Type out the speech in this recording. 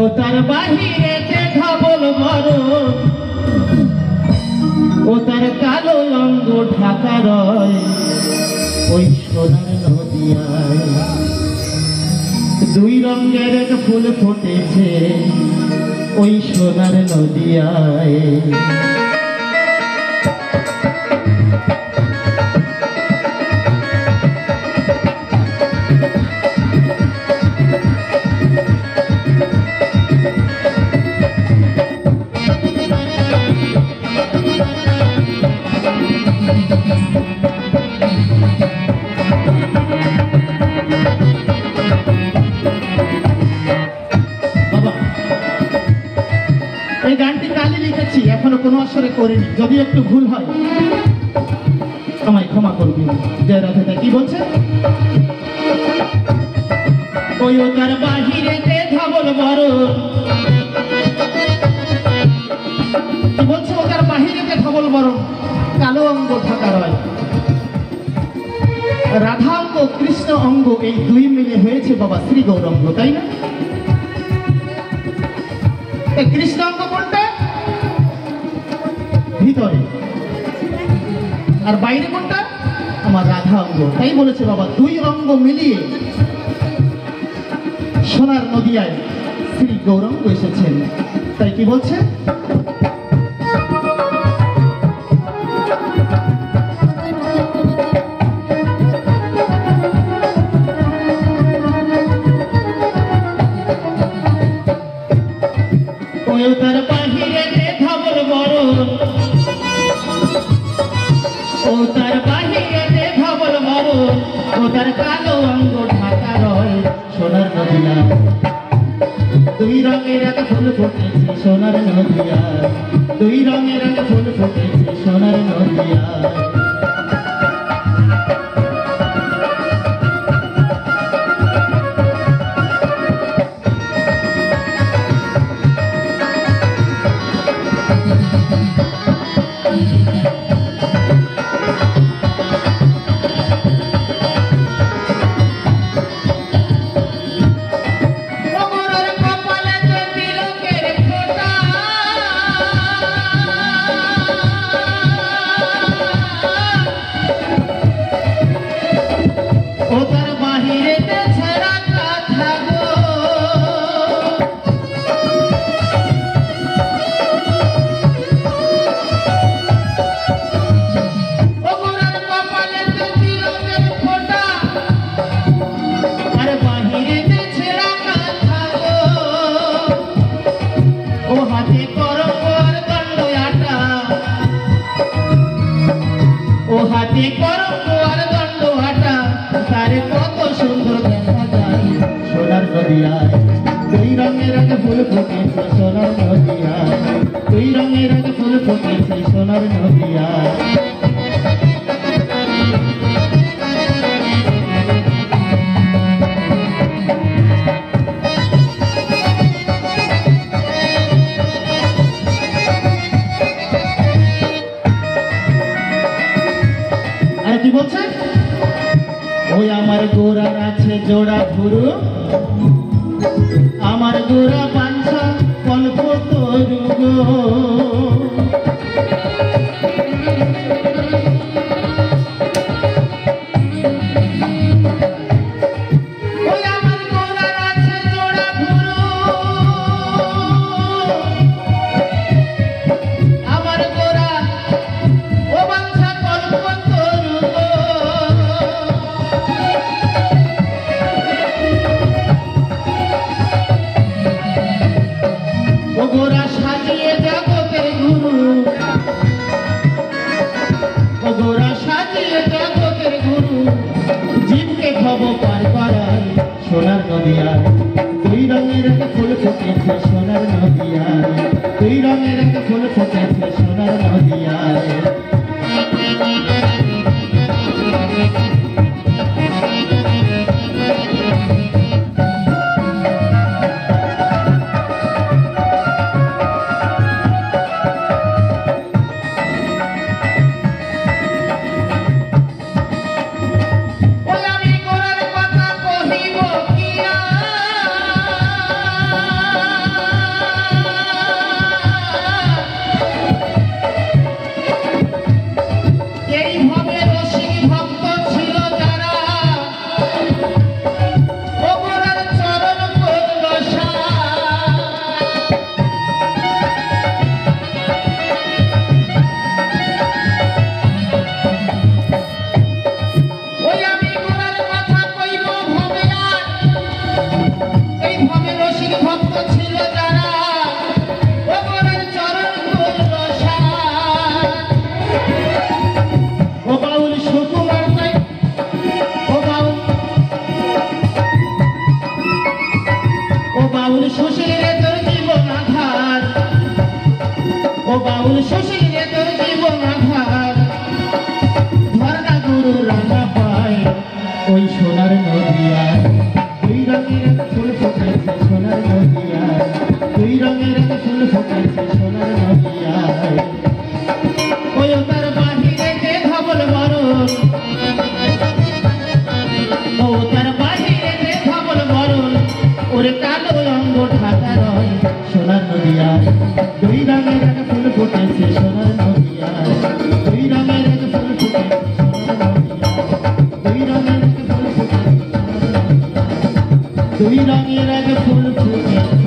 ও তার বাহিরেতে ধবল বড়, ও তার কালো অঙ্গ ঢাকা রয় ওই সোনার নদিয়ায়। দুই রঙের এক ফুল ফুটেছে ওই সোনার নদিয়ায়। এই গানটি কালে লিখেছি, এখনো কোনো অক্ষরে করিনি, যদি একটু ভুল হয় আমায় ক্ষমা করবি। জয় রাধে। কি বলছে? ওই ও তার বাহিরেতে ধবল বড়, কি বলছে? ও তার বাহিরেতে ধবল বড়, কালো অঙ্গ ঢাকা রয়। রাধা অঙ্গ কৃষ্ণ অঙ্গ এই দুই মিলে হয়েছে বাবা শ্রী গৌরাঙ্গ, তাই না? কৃষ্ণ অঙ্গ কোনটা? ভিতরে। আর বাইরে কোনটা? আমার রাধা অঙ্গ। তাই বলেছে বাবা দুই অঙ্গ মিলিয়ে সোনার নদিয়ায় শ্রী গৌরাঙ্গ এসেছেন। তাই কি বলছে? ও তার বাহিরেতে ধবল বড়, ও তার বাহিরেতে ধবল বড়, ও তার কালো অঙ্গ ঢাকা রয় সোনার নদিয়ায়। দুই রঙের এক ফুল ফুটেছে সোনার নদিয়ায়, দুই রঙের এক ফুল ফুটেছে সোনার নদিয়ায়। দুই রঙের এক ফুল ফুটেছে সোনার নদিয়ায়, দুই রঙের এক ফুল ফুটেছে সোনার নদিয়ায়। আর কি বলছে? ওই আমার গোড়ার আছে জোড়া ভুরু, আমার গোড়া পাঞ্ছা কল্প তরু গো। ওই আমার গোড়ার আছে জোড়া ভুরু, আমার গোড়া ও পাঞ্ছা কল্প তরু গো। গোরা সাজিয়ে জগতের গুরু, ও গোরা সাজিয়ে জগতের গুরু, জীবকে ভব পার করায় সোনার নদিয়ায়। দুই রঙের এক ফুল ফুটেছে সোনার নদিয়ায়, দুই রঙের এক ফুল ফুটেছে সোনার নদিয়ায়। সুশীলে তোর জীবন আধার, ও বাউল সুশীলে তোর জীবন আধার, ধর্ণা গুরু রাঙা পায় ওই সোনার নদিয়ায়, দুই রঙের এক ফুল ফুটেছে সোনার নদিয়ায়, দুই রঙের এক ফুল ফুটেছে সোনার নদিয়ায়। ওই তার বাহিরেতে ধবল বরণ, ও তার বাহিরেতে ধবল বরণ, ওরে কালো অঙ্গ ঢাকা রয় সোনার নদিয়ায়, দুই রঙের এক ফুল ফুটেছে সোনার নদিয়ায়, দুই রঙের এক ফুল ফুটেছে সোনার নদিয়ায়, দুই রঙের এক ফুল ফুটেছে সোনার নদিয়ায়, দুই রঙের এক ফুল ফুটেছে।